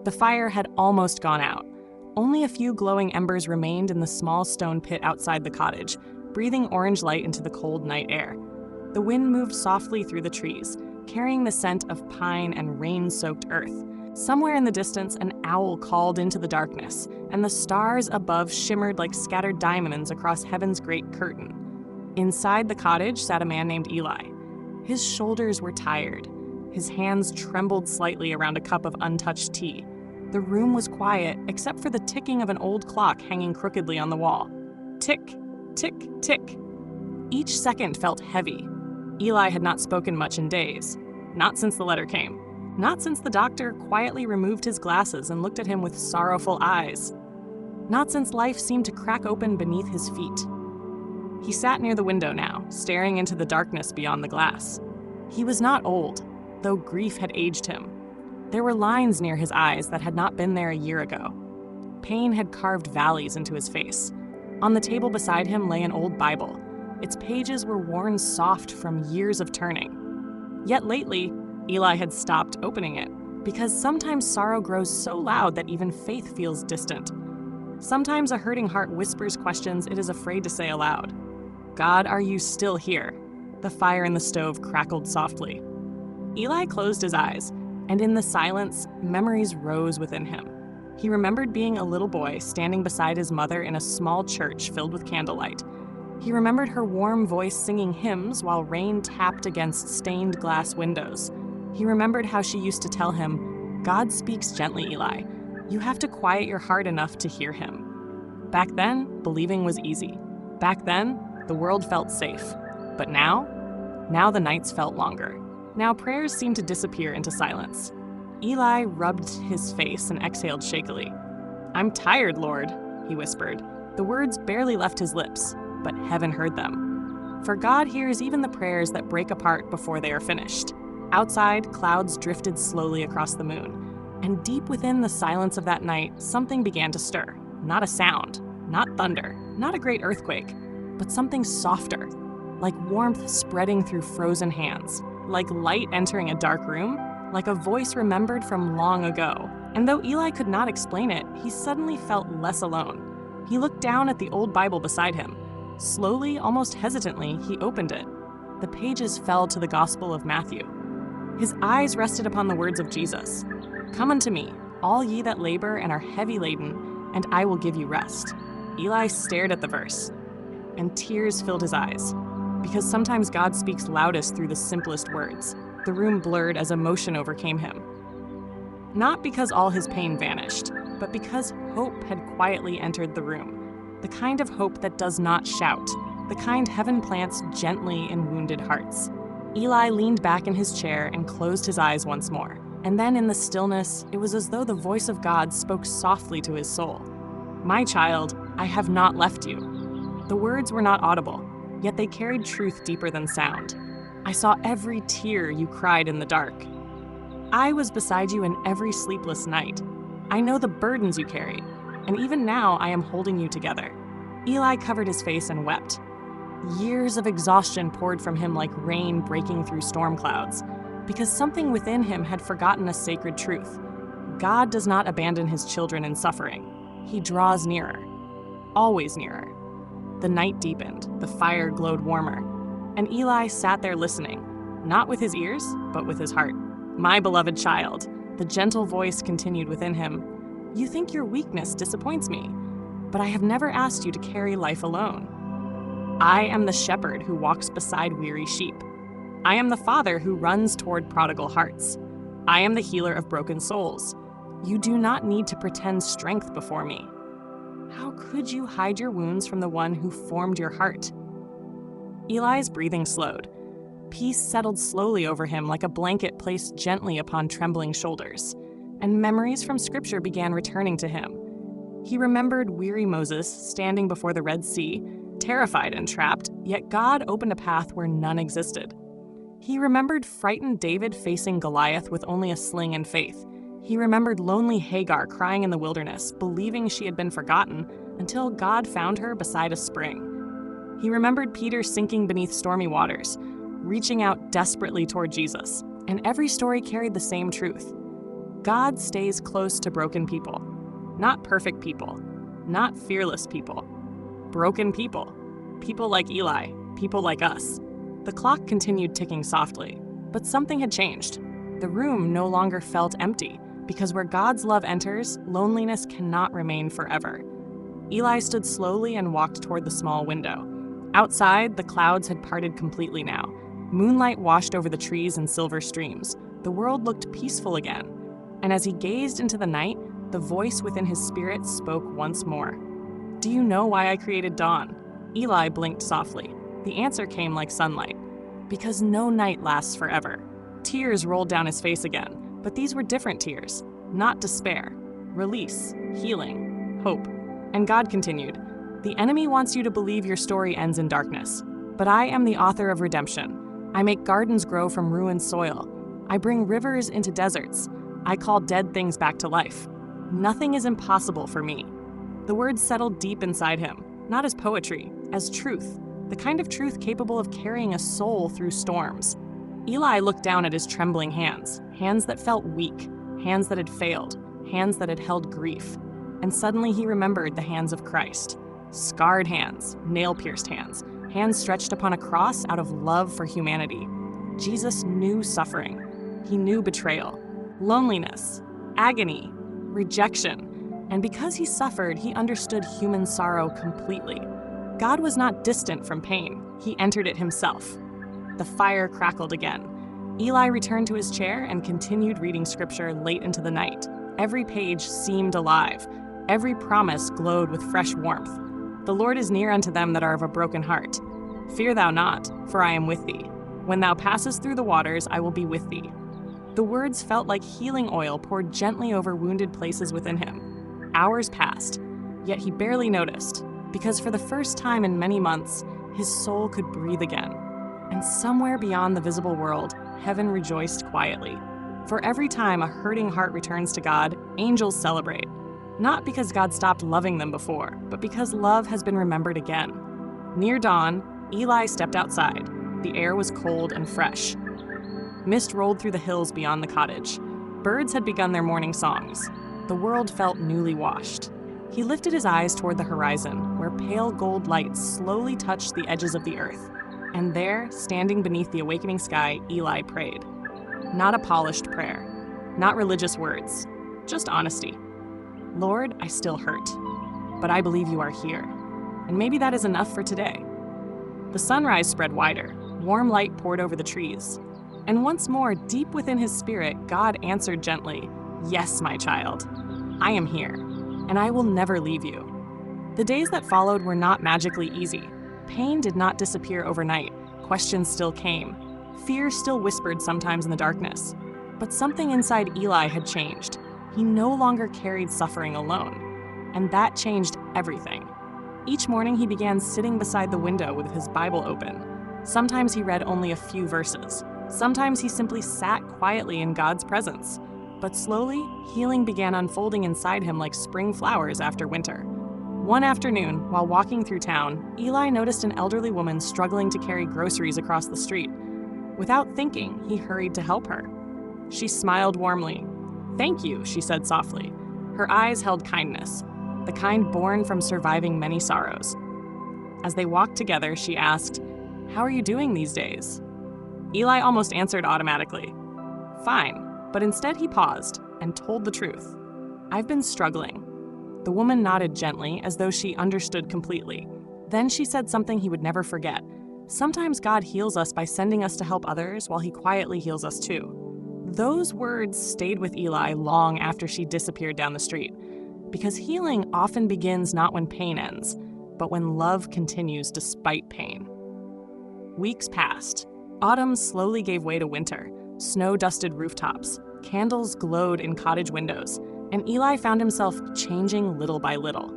The fire had almost gone out. Only a few glowing embers remained in the small stone pit outside the cottage, breathing orange light into the cold night air. The wind moved softly through the trees, carrying the scent of pine and rain-soaked earth. Somewhere in the distance, an owl called into the darkness, and the stars above shimmered like scattered diamonds across heaven's great curtain. Inside the cottage sat a man named Eli. His shoulders were tired. His hands trembled slightly around a cup of untouched tea. The room was quiet, except for the ticking of an old clock hanging crookedly on the wall. Tick, tick, tick. Each second felt heavy. Eli had not spoken much in days. Not since the letter came. Not since the doctor quietly removed his glasses and looked at him with sorrowful eyes. Not since life seemed to crack open beneath his feet. He sat near the window now, staring into the darkness beyond the glass. He was not old, though grief had aged him. There were lines near his eyes that had not been there a year ago. Pain had carved valleys into his face. On the table beside him lay an old Bible. Its pages were worn soft from years of turning. Yet lately, Eli had stopped opening it, because sometimes sorrow grows so loud that even faith feels distant. Sometimes a hurting heart whispers questions it is afraid to say aloud. God, are you still here? The fire in the stove crackled softly. Eli closed his eyes, and in the silence, memories rose within him. He remembered being a little boy standing beside his mother in a small church filled with candlelight. He remembered her warm voice singing hymns while rain tapped against stained glass windows. He remembered how she used to tell him, God speaks gently, Eli. You have to quiet your heart enough to hear him. Back then, believing was easy. Back then, the world felt safe. But now the nights felt longer. Now prayers seemed to disappear into silence. Eli rubbed his face and exhaled shakily. I'm tired, Lord, he whispered. The words barely left his lips, but heaven heard them. For God hears even the prayers that break apart before they are finished. Outside, clouds drifted slowly across the moon, and deep within the silence of that night, something began to stir. Not a sound, not thunder, not a great earthquake, but something softer, like warmth spreading through frozen hands, like light entering a dark room, like a voice remembered from long ago. And though Eli could not explain it, he suddenly felt less alone. He looked down at the old Bible beside him. Slowly, almost hesitantly, he opened it. The pages fell to the Gospel of Matthew. His eyes rested upon the words of Jesus. Come unto me, all ye that labor and are heavy laden, and I will give you rest. Eli stared at the verse, and tears filled his eyes. Because sometimes God speaks loudest through the simplest words. The room blurred as emotion overcame him. Not because all his pain vanished, but because hope had quietly entered the room. The kind of hope that does not shout, the kind heaven plants gently in wounded hearts. Eli leaned back in his chair and closed his eyes once more. And then in the stillness, it was as though the voice of God spoke softly to his soul. My child, I have not left you. The words were not audible, yet they carried truth deeper than sound. I saw every tear you cried in the dark. I was beside you in every sleepless night. I know the burdens you carried, and even now I am holding you together. Eli covered his face and wept. Years of exhaustion poured from him like rain breaking through storm clouds, because something within him had forgotten a sacred truth. God does not abandon his children in suffering. He draws nearer, always nearer. The night deepened, the fire glowed warmer, and Eli sat there listening, not with his ears, but with his heart. My beloved child, the gentle voice continued within him, you think your weakness disappoints me, but I have never asked you to carry life alone. I am the shepherd who walks beside weary sheep. I am the father who runs toward prodigal hearts. I am the healer of broken souls. You do not need to pretend strength before me. How could you hide your wounds from the one who formed your heart? Eli's breathing slowed. Peace settled slowly over him like a blanket placed gently upon trembling shoulders, and memories from Scripture began returning to him. He remembered weary Moses standing before the Red Sea, terrified and trapped, yet God opened a path where none existed. He remembered frightened David facing Goliath with only a sling and faith. He remembered lonely Hagar crying in the wilderness, believing she had been forgotten, until God found her beside a spring. He remembered Peter sinking beneath stormy waters, reaching out desperately toward Jesus, and every story carried the same truth. God stays close to broken people. Not perfect people. Not fearless people. Broken people. People like Eli. People like us. The clock continued ticking softly, but something had changed. The room no longer felt empty, because where God's love enters, loneliness cannot remain forever. Eli stood slowly and walked toward the small window. Outside, the clouds had parted completely now. Moonlight washed over the trees in silver streams. The world looked peaceful again. And as he gazed into the night, the voice within his spirit spoke once more. "Do you know why I created dawn?" Eli blinked softly. The answer came like sunlight. "Because no night lasts forever." Tears rolled down his face again, but these were different tears. Not despair. Release. Healing. Hope. And God continued, "The enemy wants you to believe your story ends in darkness. But I am the author of redemption. I make gardens grow from ruined soil. I bring rivers into deserts. I call dead things back to life. Nothing is impossible for me." The words settled deep inside him, not as poetry, as truth, the kind of truth capable of carrying a soul through storms. Eli looked down at his trembling hands, hands that felt weak, hands that had failed, hands that had held grief. And suddenly he remembered the hands of Christ. Scarred hands, nail-pierced hands, hands stretched upon a cross out of love for humanity. Jesus knew suffering. He knew betrayal, loneliness, agony, rejection. And because he suffered, he understood human sorrow completely. God was not distant from pain. He entered it himself. The fire crackled again. Eli returned to his chair and continued reading scripture late into the night. Every page seemed alive. Every promise glowed with fresh warmth. "The Lord is near unto them that are of a broken heart. Fear thou not, for I am with thee. When thou passest through the waters, I will be with thee." The words felt like healing oil poured gently over wounded places within him. Hours passed, yet he barely noticed, because for the first time in many months, his soul could breathe again. And somewhere beyond the visible world, heaven rejoiced quietly. For every time a hurting heart returns to God, angels celebrate. Not because God stopped loving them before, but because love has been remembered again. Near dawn, Eli stepped outside. The air was cold and fresh. Mist rolled through the hills beyond the cottage. Birds had begun their morning songs. The world felt newly washed. He lifted his eyes toward the horizon, where pale gold light slowly touched the edges of the earth. And there, standing beneath the awakening sky, Eli prayed. Not a polished prayer, not religious words, just honesty. "Lord, I still hurt, but I believe you are here. And maybe that is enough for today." The sunrise spread wider. Warm light poured over the trees. And once more, deep within his spirit, God answered gently, "Yes, my child, I am here, and I will never leave you." The days that followed were not magically easy. Pain did not disappear overnight. Questions still came. Fear still whispered sometimes in the darkness. But something inside Eli had changed. He no longer carried suffering alone. And that changed everything. Each morning he began sitting beside the window with his Bible open. Sometimes he read only a few verses. Sometimes he simply sat quietly in God's presence. But slowly, healing began unfolding inside him like spring flowers after winter. One afternoon, while walking through town, Eli noticed an elderly woman struggling to carry groceries across the street. Without thinking, he hurried to help her. She smiled warmly. "Thank you," she said softly. Her eyes held kindness, the kind born from surviving many sorrows. As they walked together, she asked, "How are you doing these days?" Eli almost answered automatically, "Fine," but instead he paused and told the truth. "I've been struggling." The woman nodded gently, as though she understood completely. Then she said something he would never forget. Sometimes God heals us by sending us to help others while he quietly heals us too. Those words stayed with Eli long after she disappeared down the street, because healing often begins not when pain ends, but when love continues despite pain. Weeks passed. Autumn slowly gave way to winter. Snow dusted rooftops. Candles glowed in cottage windows. And Eli found himself changing little by little.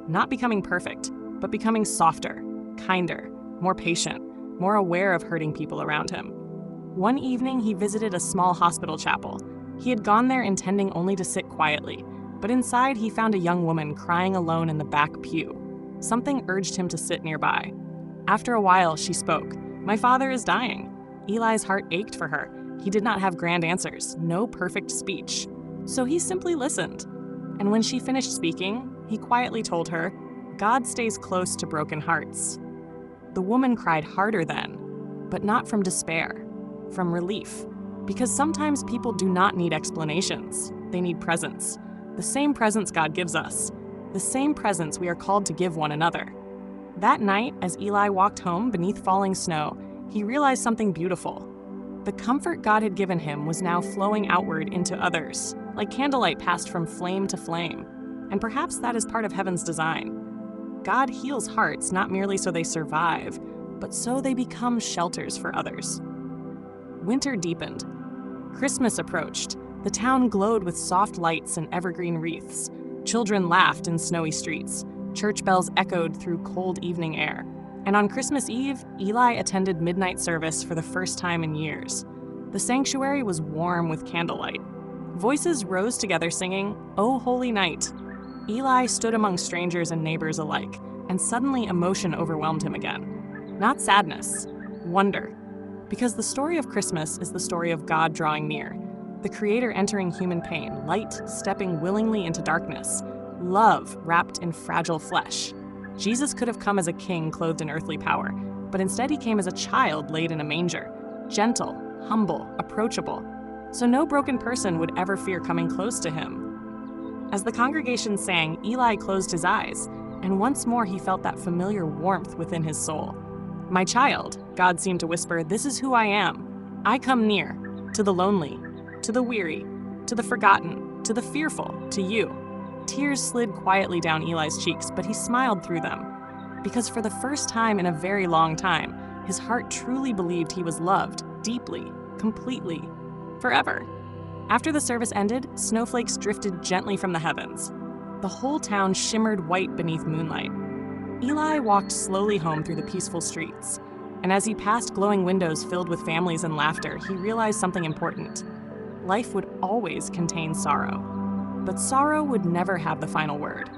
Not becoming perfect, but becoming softer, kinder, more patient, more aware of hurting people around him. One evening, he visited a small hospital chapel. He had gone there intending only to sit quietly, but inside he found a young woman crying alone in the back pew. Something urged him to sit nearby. After a while, she spoke. "My father is dying." Eli's heart ached for her. He did not have grand answers, no perfect speech. So he simply listened. And when she finished speaking, he quietly told her, "God stays close to broken hearts." The woman cried harder then, but not from despair, from relief. Because sometimes people do not need explanations. They need presence. The same presence God gives us. The same presence we are called to give one another. That night, as Eli walked home beneath falling snow, he realized something beautiful. The comfort God had given him was now flowing outward into others, like candlelight passed from flame to flame. And perhaps that is part of heaven's design. God heals hearts not merely so they survive, but so they become shelters for others. Winter deepened. Christmas approached. The town glowed with soft lights and evergreen wreaths. Children laughed in snowy streets. Church bells echoed through cold evening air. And on Christmas Eve, Eli attended midnight service for the first time in years. The sanctuary was warm with candlelight. Voices rose together singing, "O Holy Night." Eli stood among strangers and neighbors alike, and suddenly emotion overwhelmed him again. Not sadness, wonder. Because the story of Christmas is the story of God drawing near, the Creator entering human pain, light stepping willingly into darkness, love wrapped in fragile flesh. Jesus could have come as a king clothed in earthly power, but instead he came as a child laid in a manger, gentle, humble, approachable, so no broken person would ever fear coming close to him. As the congregation sang, Eli closed his eyes, and once more he felt that familiar warmth within his soul. "My child," God seemed to whisper, "this is who I am. I come near, to the lonely, to the weary, to the forgotten, to the fearful, to you." Tears slid quietly down Eli's cheeks, but he smiled through them, because for the first time in a very long time, his heart truly believed he was loved, deeply, completely, forever. After the service ended, snowflakes drifted gently from the heavens. The whole town shimmered white beneath moonlight. Eli walked slowly home through the peaceful streets, and as he passed glowing windows filled with families and laughter, he realized something important. Life would always contain sorrow, but sorrow would never have the final word,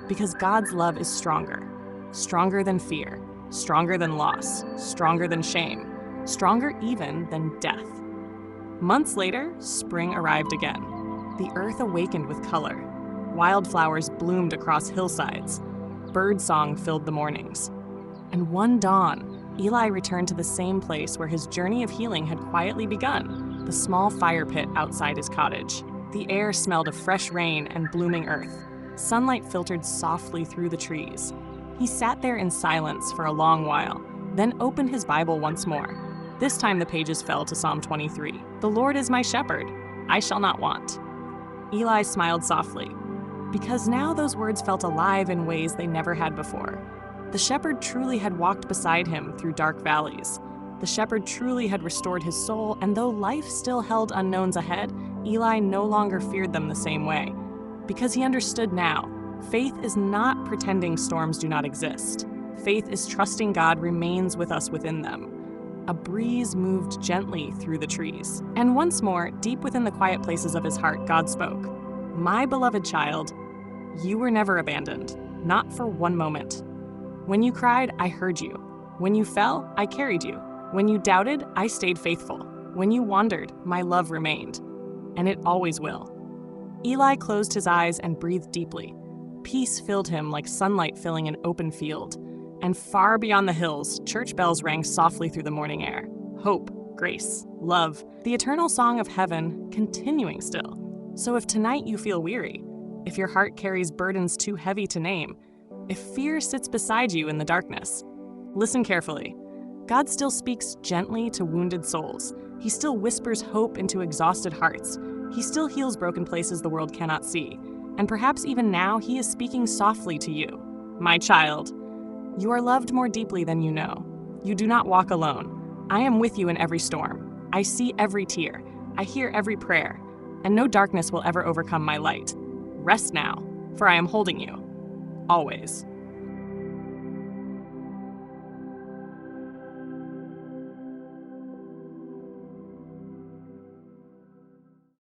because God's love is stronger, stronger than fear, stronger than loss, stronger than shame, stronger even than death. Months later, spring arrived again. The earth awakened with color. Wildflowers bloomed across hillsides. Birdsong filled the mornings. And one dawn, Eli returned to the same place where his journey of healing had quietly begun, the small fire pit outside his cottage. The air smelled of fresh rain and blooming earth. Sunlight filtered softly through the trees. He sat there in silence for a long while, then opened his Bible once more. This time the pages fell to Psalm 23. "The Lord is my shepherd, I shall not want." Eli smiled softly, because now those words felt alive in ways they never had before. The shepherd truly had walked beside him through dark valleys. The shepherd truly had restored his soul, and though life still held unknowns ahead, Eli no longer feared them the same way. Because he understood now, faith is not pretending storms do not exist. Faith is trusting God remains with us within them. A breeze moved gently through the trees. And once more, deep within the quiet places of his heart, God spoke. "My beloved child, you were never abandoned, not for one moment. When you cried, I heard you. When you fell, I carried you. When you doubted, I stayed faithful. When you wandered, my love remained. And it always will." Eli closed his eyes and breathed deeply. Peace filled him like sunlight filling an open field. And far beyond the hills, church bells rang softly through the morning air. Hope, grace, love, the eternal song of heaven continuing still. So if tonight you feel weary, if your heart carries burdens too heavy to name, if fear sits beside you in the darkness, listen carefully. God still speaks gently to wounded souls. He still whispers hope into exhausted hearts. He still heals broken places the world cannot see. And perhaps even now, he is speaking softly to you. "My child, you are loved more deeply than you know. You do not walk alone. I am with you in every storm. I see every tear. I hear every prayer. And no darkness will ever overcome my light. Rest now, for I am holding you. Always."